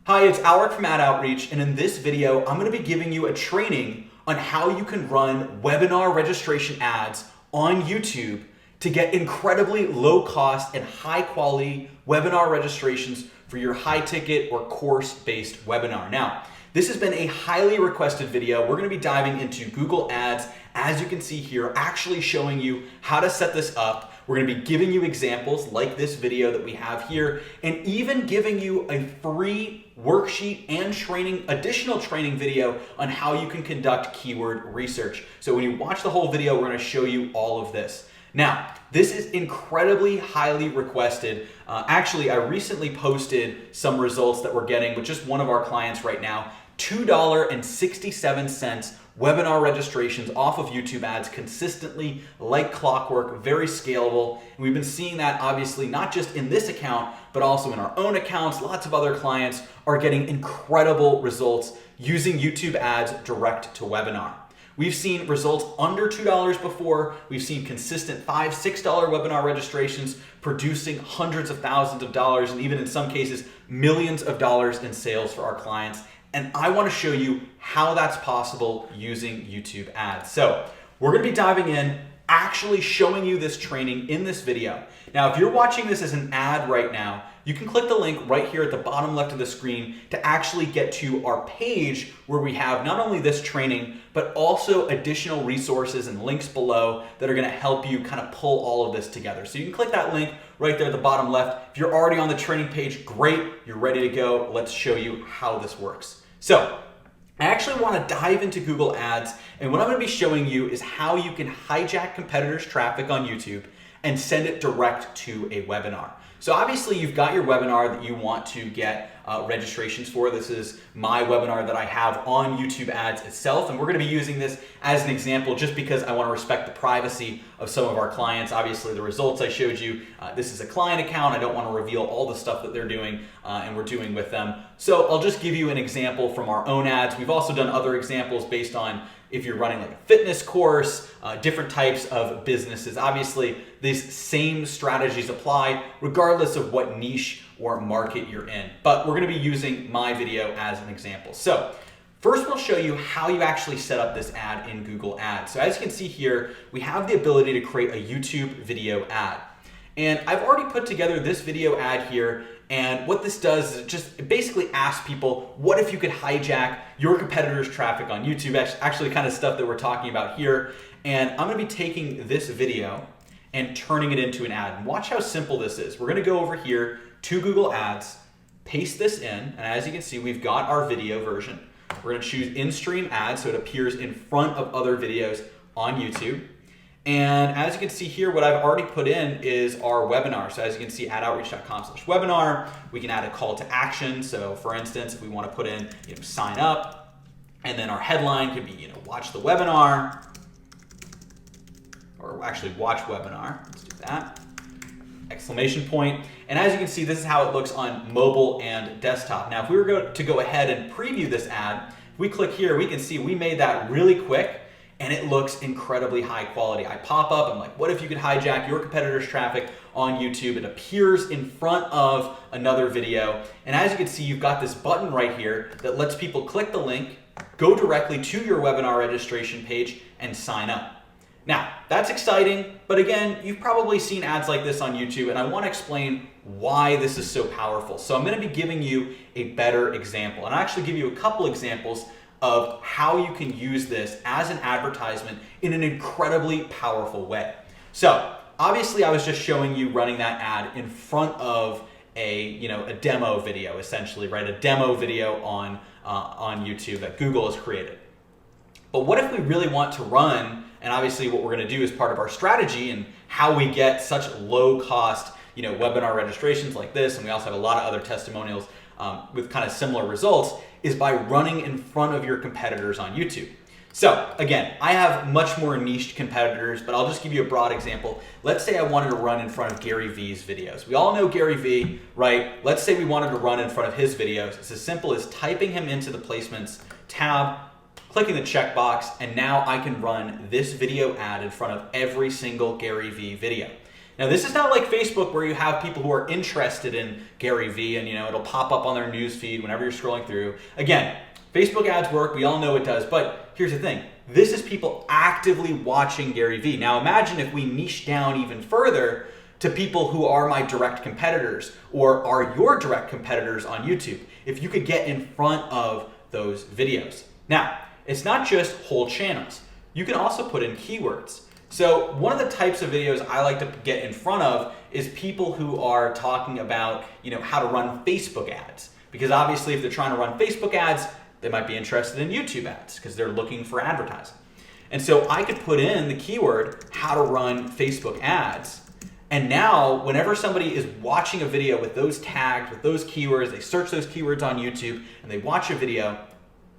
Hi, it's Aleric from Ad Outreach, and in this video, I'm going to be giving you a training on how you can run webinar registration ads on YouTube to get incredibly low cost and high quality webinar registrations for your high ticket or course-based webinar. Now, this has been a highly requested video. We're going to be diving into Google Ads, as you can see here, actually showing you how to set this up. We're going to be giving you examples like this video that we have here, and even giving you a free worksheet and additional training video on how you can conduct keyword research. So when you watch the whole video, we're going to show you all of this. Now, this is incredibly highly requested. Actually, I recently posted some results that we're getting with just one of our clients right now. $2.67 webinar registrations off of YouTube ads consistently, like clockwork, very scalable. And we've been seeing that obviously not just in this account, but also in our own accounts. Lots of other clients are getting incredible results using YouTube ads direct to webinar. We've seen results under $2 before. We've seen consistent $5, $6 webinar registrations producing hundreds of thousands of dollars, and even in some cases, millions of dollars in sales for our clients. And I want to show you how that's possible using YouTube ads. So we're going to be diving in, actually showing you this training in this video. Now, if you're watching this as an ad right now, you can click the link right here at the bottom left of the screen to actually get to our page where we have not only this training, but also additional resources and links below that are going to help you kind of pull all of this together. So you can click that link right there at the bottom left. If you're already on the training page, great, you're ready to go. Let's show you how this works. So I actually want to dive into Google Ads, and what I'm going to be showing you is how you can hijack competitors' traffic on YouTube and send it direct to a webinar. So obviously you've got your webinar that you want to get registrations for. This is my webinar that I have on YouTube ads itself, and we're going to be using this as an example just because I want to respect the privacy of some of our clients. Obviously the results I showed you, this is a client account. I don't want to reveal all the stuff that they're doing and we're doing with them. So I'll just give you an example from our own ads. We've also done other examples based on if you're running like a fitness course, different types of businesses. Obviously, these same strategies apply regardless of what niche or market you're in. But we're going to be using my video as an example. So first, we'll show you how you actually set up this ad in Google Ads. So as you can see here, we have the ability to create a YouTube video ad. And I've already put together this video ad here, and what this does is it basically asks people, what if you could hijack your competitors' traffic on YouTube? Actually kind of stuff that we're talking about here. And I'm gonna be taking this video and turning it into an ad. And watch how simple this is. We're gonna go over here to Google Ads, paste this in, and as you can see, we've got our video version. We're gonna choose in-stream ads so it appears in front of other videos on YouTube. And as you can see here, what I've already put in is our webinar. So as you can see, adoutreach.com/webinar, we can add a call to action. So for instance, if we want to put in, sign up, and then our headline could be, watch the webinar, or actually watch webinar. Let's do that. Exclamation point. And as you can see, this is how it looks on mobile and desktop. Now, if we were to go ahead and preview this ad, if we click here, we can see we made that really quick. And it looks incredibly high quality. I pop up, I'm like, what if you could hijack your competitor's traffic on YouTube? It appears in front of another video. And as you can see, you've got this button right here that lets people click the link, go directly to your webinar registration page, and sign up. Now, that's exciting, but again, you've probably seen ads like this on YouTube, and I want to explain why this is so powerful. So I'm going to be giving you a better example, and I'll actually give you a couple examples of how you can use this as an advertisement in an incredibly powerful way. So obviously I was just showing you running that ad in front of a demo video, essentially, right? A demo video on YouTube that Google has created. But what if we really want to run, and obviously what we're going to do as part of our strategy and how we get such low cost webinar registrations like this, and we also have a lot of other testimonials with kind of similar results, is by running in front of your competitors on YouTube. So again, I have much more niched competitors, but I'll just give you a broad example. Let's say I wanted to run in front of Gary Vee's videos. We all know Gary Vee, right? Let's say we wanted to run in front of his videos. It's as simple as typing him into the placements tab, clicking the checkbox, and now I can run this video ad in front of every single Gary Vee video. Now, this is not like Facebook where you have people who are interested in Gary Vee and it'll pop up on their news feed whenever you're scrolling through. Again, Facebook ads work, we all know it does, but here's the thing. This is people actively watching Gary Vee. Now imagine if we niche down even further to people who are my direct competitors or are your direct competitors on YouTube. If you could get in front of those videos. Now, it's not just whole channels. You can also put in keywords. So one of the types of videos I like to get in front of is people who are talking about, how to run Facebook ads. Because obviously if they're trying to run Facebook ads, they might be interested in YouTube ads because they're looking for advertising. And so I could put in the keyword, how to run Facebook ads. And now whenever somebody is watching a video with those tags, with those keywords, they search those keywords on YouTube and they watch a video,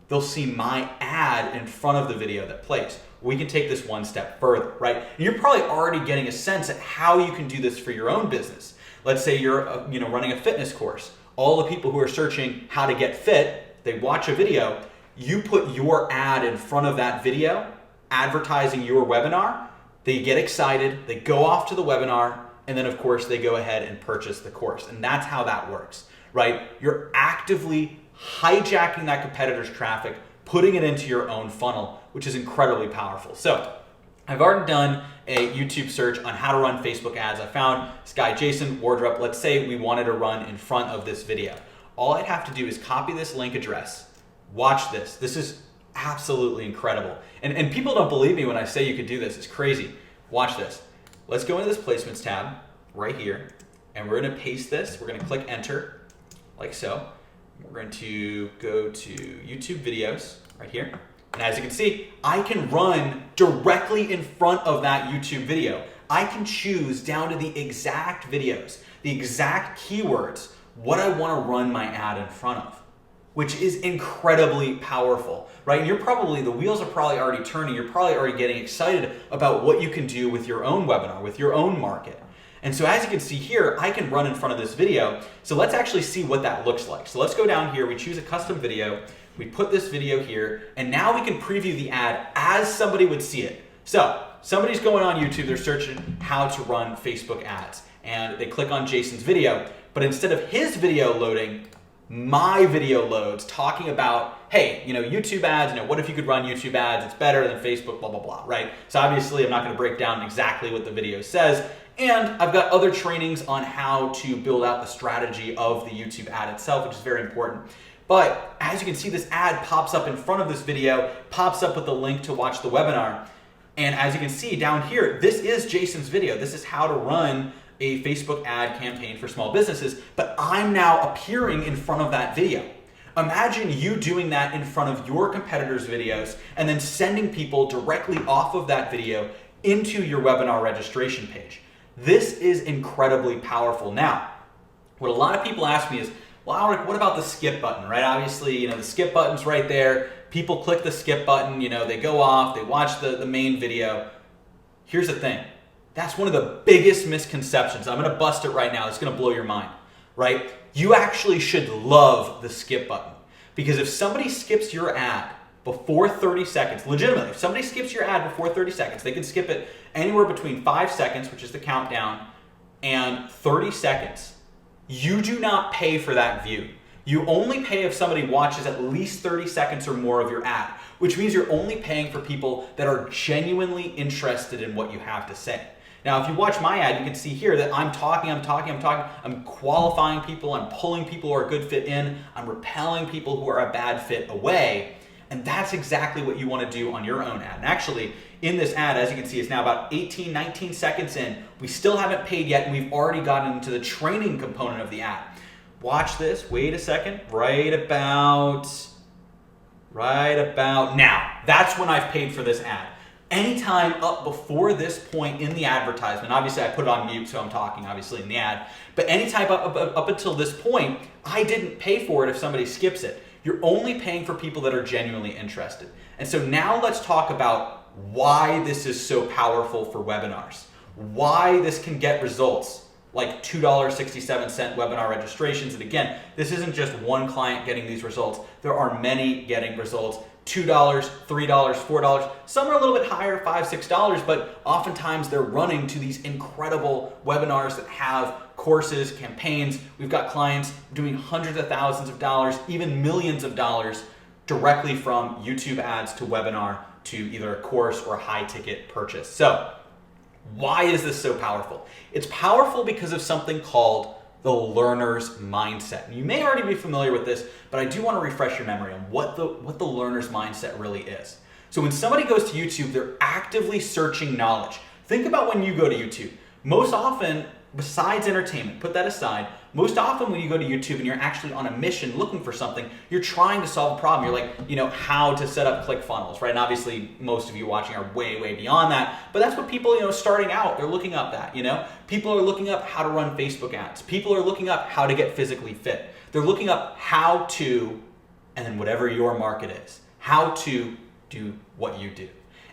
they'll see my ad in front of the video that plays. We can take this one step further, right? And you're probably already getting a sense at how you can do this for your own business. Let's say you're running a fitness course. All the people who are searching how to get fit, they watch a video, you put your ad in front of that video, advertising your webinar, they get excited, they go off to the webinar, and then of course they go ahead and purchase the course. And that's how that works, right? You're actively hijacking that competitor's traffic, putting it into your own funnel, which is incredibly powerful. So I've already done a YouTube search on how to run Facebook ads. I found this guy, Jason Wardrop. Let's say we wanted to run in front of this video. All I'd have to do is copy this link address. Watch this. This is absolutely incredible. And people don't believe me when I say you could do this. It's crazy. Watch this. Let's go into this placements tab right here, and we're going to paste this. We're going to click enter like so. We're going to go to YouTube videos right here. And as you can see, I can run directly in front of that YouTube video. I can choose down to the exact videos, the exact keywords, what I want to run my ad in front of, which is incredibly powerful, right? And the wheels are probably already turning. You're probably already getting excited about what you can do with your own webinar, with your own market. And so as you can see here, I can run in front of this video. So let's actually see what that looks like. So let's go down here, we choose a custom video, we put this video here, and now we can preview the ad as somebody would see it. So somebody's going on YouTube, they're searching how to run Facebook ads, and they click on Jason's video, but instead of his video loading, my video loads talking about, hey, YouTube ads, what if you could run YouTube ads? It's better than Facebook, blah, blah, blah, right? So obviously I'm not gonna break down exactly what the video says, and I've got other trainings on how to build out the strategy of the YouTube ad itself, which is very important. But as you can see, this ad pops up in front of this video, pops up with the link to watch the webinar. And as you can see down here, this is Jason's video. This is how to run a Facebook ad campaign for small businesses, but I'm now appearing in front of that video. Imagine you doing that in front of your competitors' videos and then sending people directly off of that video into your webinar registration page. This is incredibly powerful. Now, what a lot of people ask me is, well, Aleric, what about the skip button, right? Obviously, the skip button's right there. People click the skip button, they go off, they watch the main video. Here's the thing. That's one of the biggest misconceptions. I'm gonna bust it right now. It's gonna blow your mind, right? You actually should love the skip button, because if somebody skips your ad before 30 seconds, legitimately, if somebody skips your ad before 30 seconds, they can skip it anywhere between 5 seconds, which is the countdown, and 30 seconds. You do not pay for that view. You only pay if somebody watches at least 30 seconds or more of your ad, which means you're only paying for people that are genuinely interested in what you have to say. Now, if you watch my ad, you can see here that I'm talking, I'm qualifying people, I'm pulling people who are a good fit in, I'm repelling people who are a bad fit away, and that's exactly what you want to do on your own ad. And actually, in this ad, as you can see, it's now about 18, 19 seconds in. We still haven't paid yet, and we've already gotten into the training component of the ad. Watch this, wait a second, right about now. That's when I've paid for this ad. Anytime up before this point in the advertisement, obviously I put it on mute so I'm talking obviously in the ad, but anytime up until this point, I didn't pay for it if somebody skips it. You're only paying for people that are genuinely interested. And so now let's talk about why this is so powerful for webinars, why this can get results like $2.67 webinar registrations. And again, this isn't just one client getting these results. There are many getting results. $2, $3, $4. Some are a little bit higher, $5, $6, but oftentimes they're running to these incredible webinars that have courses, campaigns. We've got clients doing hundreds of thousands of dollars, even millions of dollars directly from YouTube ads to webinar to either a course or a high ticket purchase. So why is this so powerful? It's powerful because of something called the learner's mindset. And you may already be familiar with this, but I do want to refresh your memory on what the learner's mindset really is. So when somebody goes to YouTube, they're actively searching knowledge. Think about when you go to YouTube. Most often, besides entertainment, put that aside, most often when you go to YouTube and you're actually on a mission looking for something, you're trying to solve a problem. You're like, how to set up ClickFunnels, right? And obviously most of you watching are way, way beyond that, but that's what people, starting out, they're looking up that, People are looking up how to run Facebook ads. People are looking up how to get physically fit. They're looking up how to, and then whatever your market is, how to do what you do.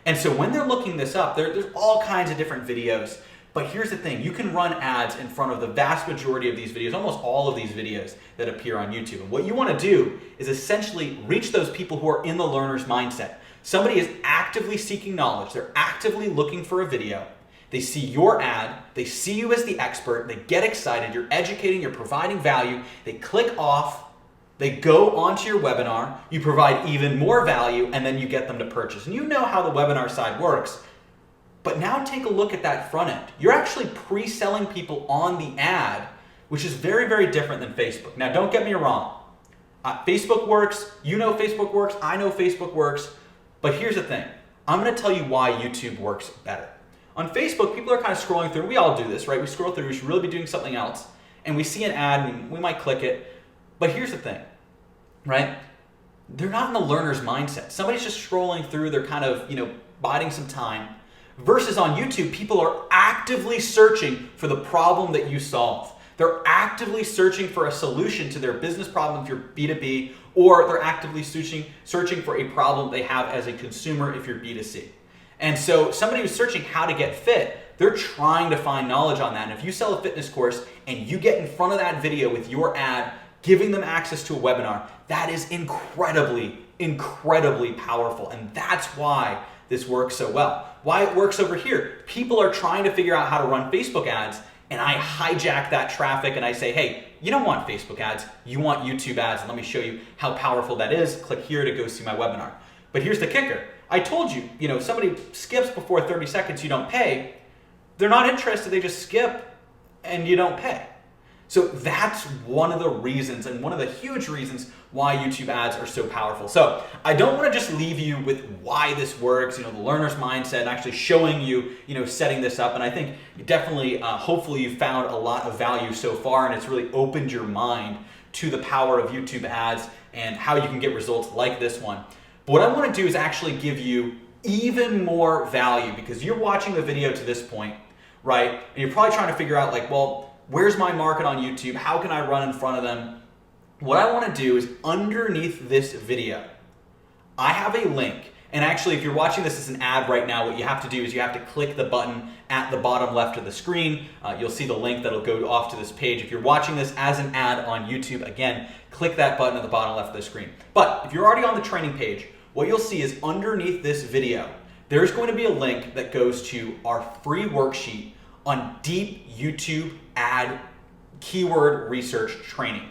And so when they're looking this up, there's all kinds of different videos. But here's the thing, you can run ads in front of the vast majority of these videos, almost all of these videos that appear on YouTube. And what you want to do is essentially reach those people who are in the learner's mindset. Somebody is actively seeking knowledge. They're actively looking for a video. They see your ad. They see you as the expert. They get excited. You're educating. You're providing value. They click off. They go onto your webinar. You provide even more value, and then you get them to purchase. And you know how the webinar side works. But now take a look at that front end. You're actually pre-selling people on the ad, which is very, very different than Facebook. Now, don't get me wrong. Facebook works. You know Facebook works. I know Facebook works. But here's the thing. I'm going to tell you why YouTube works better. On Facebook, people are kind of scrolling through. We all do this, right? We scroll through. We should really be doing something else. And we see an ad, and we might click it. But here's the thing, right? They're not in the learner's mindset. Somebody's just scrolling through. They're kind of, biding some time. Versus on YouTube, people are actively searching for the problem that you solve. They're actively searching for a solution to their business problem if you're B2B, or they're actively searching for a problem they have as a consumer if you're B2C. And so somebody who's searching how to get fit, they're trying to find knowledge on that. And if you sell a fitness course and you get in front of that video with your ad, giving them access to a webinar, that is incredibly, incredibly powerful. And that's why this works so well. Why it works over here. People are trying to figure out how to run Facebook ads, and I hijack that traffic and I say, hey, you don't want Facebook ads, you want YouTube ads. And let me show you how powerful that is. Click here to go see my webinar. But here's the kicker. I told you, somebody skips before 30 seconds, you don't pay. They're not interested, they just skip and you don't pay. So that's one of the reasons, and one of the huge reasons why YouTube ads are so powerful. So I don't want to just leave you with why this works, the learner's mindset, and actually showing you, setting this up. And I think definitely, hopefully you found a lot of value so far, and it's really opened your mind to the power of YouTube ads and how you can get results like this one. But what I want to do is actually give you even more value, because you're watching the video to this point, right? And you're probably trying to figure out where's my market on YouTube? How can I run in front of them? What I want to do is underneath this video, I have a link. And actually, if you're watching this as an ad right now, what you have to do is you have to click the button at the bottom left of the screen. You'll see the link that'll go off to this page. If you're watching this as an ad on YouTube, again, click that button at the bottom left of the screen. But if you're already on the training page, what you'll see is underneath this video, there's going to be a link that goes to our free worksheet on deep YouTube ad keyword research training.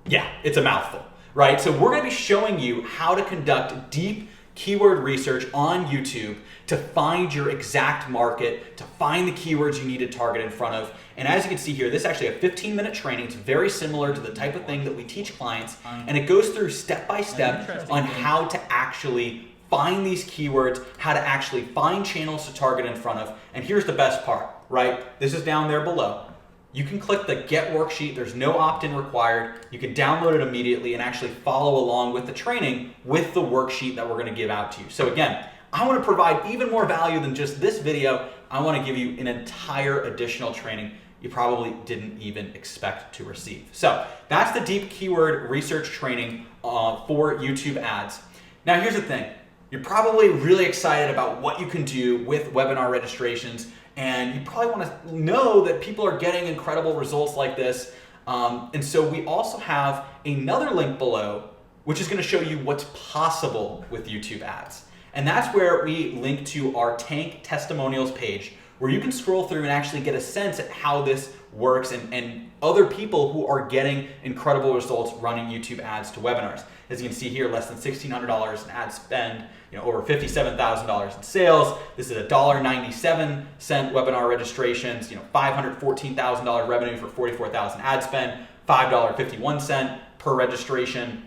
Yeah, it's a mouthful, right? So we're going to be showing you how to conduct deep keyword research on YouTube to find your exact market, to find the keywords you need to target in front of. And as you can see here, this is actually a 15-minute training. It's very similar to the type of thing that we teach clients. And it goes through step-by-step on how to actually find these keywords, how to actually find channels to target in front of. And here's the best part, right? This is down there below. You can click the Get Worksheet. There's no opt-in required. You can download it immediately and actually follow along with the training with the worksheet that we're going to give out to you. So again, I want to provide even more value than just this video. I want to give you an entire additional training you probably didn't even expect to receive. So that's the deep keyword research training for YouTube ads. Now here's the thing. You're probably really excited about what you can do with webinar registrations And you probably want to know that people are getting incredible results like this. And so we also have another link below, which is going to show you what's possible with YouTube ads. And that's where we link to our Tank testimonials page, where you can scroll through and actually get a sense at how this works and other people who are getting incredible results running YouTube ads to webinars. As you can see here, less than $1,600 in ad spend, over $57,000 in sales. This is a $1.97 webinar registrations, $514,000 revenue for 44,000 ad spend, $5.51 per registration.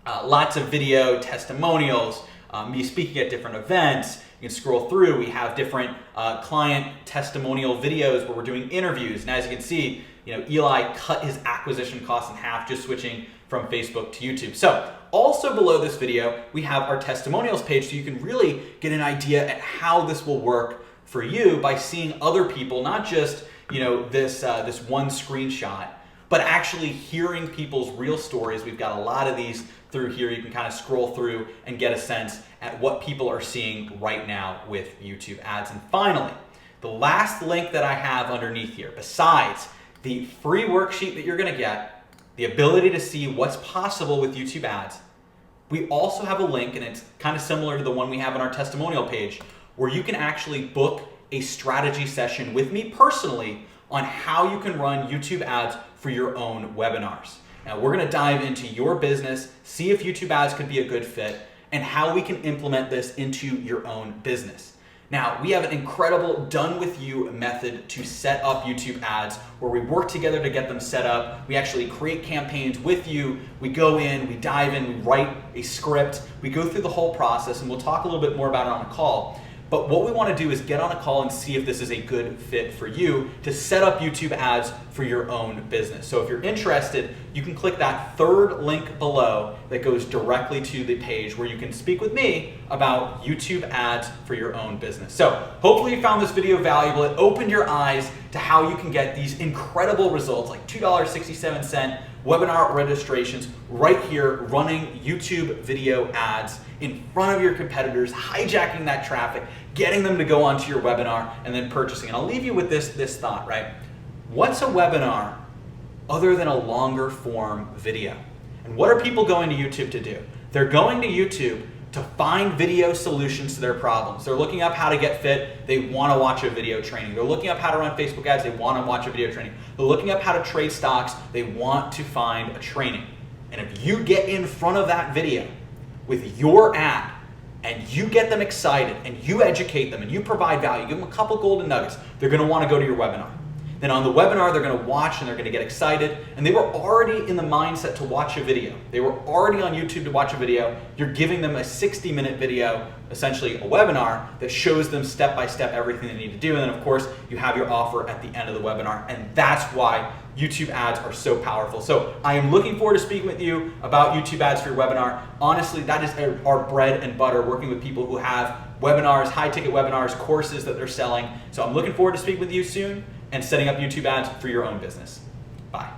Lots of video testimonials, me speaking at different events. You can scroll through. We have different client testimonial videos where we're doing interviews. And as you can see, Eli cut his acquisition costs in half just switching from Facebook to YouTube. So also below this video, we have our testimonials page, so you can really get an idea at how this will work for you by seeing other people, not just this one screenshot, but actually hearing people's real stories. We've got a lot of these through here. You can kind of scroll through and get a sense at what people are seeing right now with YouTube ads. And finally, the last link that I have underneath here, besides the free worksheet that you're going to get, the ability to see what's possible with YouTube ads, we also have a link, and it's kind of similar to the one we have on our testimonial page, where you can actually book a strategy session with me personally on how you can run YouTube ads for your own webinars. Now, we're going to dive into your business, see if YouTube ads could be a good fit, and how we can implement this into your own business. Now, we have an incredible done with you method to set up YouTube ads where we work together to get them set up. We actually create campaigns with you. We go in, we dive in, we write a script. We go through the whole process, and we'll talk a little bit more about it on a call. But what we want to do is get on a call and see if this is a good fit for you to set up YouTube ads for your own business. So if you're interested, you can click that third link below that goes directly to the page where you can speak with me about YouTube ads for your own business. So hopefully you found this video valuable. It opened your eyes to how you can get these incredible results, like $2.67 webinar registrations right here, running YouTube video ads in front of your competitors, hijacking that traffic, getting them to go onto your webinar, and then purchasing. And I'll leave you with this thought, right? What's a webinar other than a longer form video? And what are people going to YouTube to do? They're going to YouTube to find video solutions to their problems. They're looking up how to get fit. They want to watch a video training. They're looking up how to run Facebook ads. They want to watch a video training. They're looking up how to trade stocks. They want to find a training. And if you get in front of that video with your ad and you get them excited and you educate them and you provide value, give them a couple golden nuggets, they're going to want to go to your webinar. Then on the webinar, they're going to watch and they're going to get excited. And they were already in the mindset to watch a video. They were already on YouTube to watch a video. You're giving them a 60-minute video, essentially a webinar, that shows them step-by-step everything they need to do. And then, of course, you have your offer at the end of the webinar. And that's why YouTube ads are so powerful. So I am looking forward to speaking with you about YouTube ads for your webinar. Honestly, that is our bread and butter, working with people who have webinars, high-ticket webinars, courses that they're selling. So I'm looking forward to speaking with you soon and setting up YouTube ads for your own business. Bye.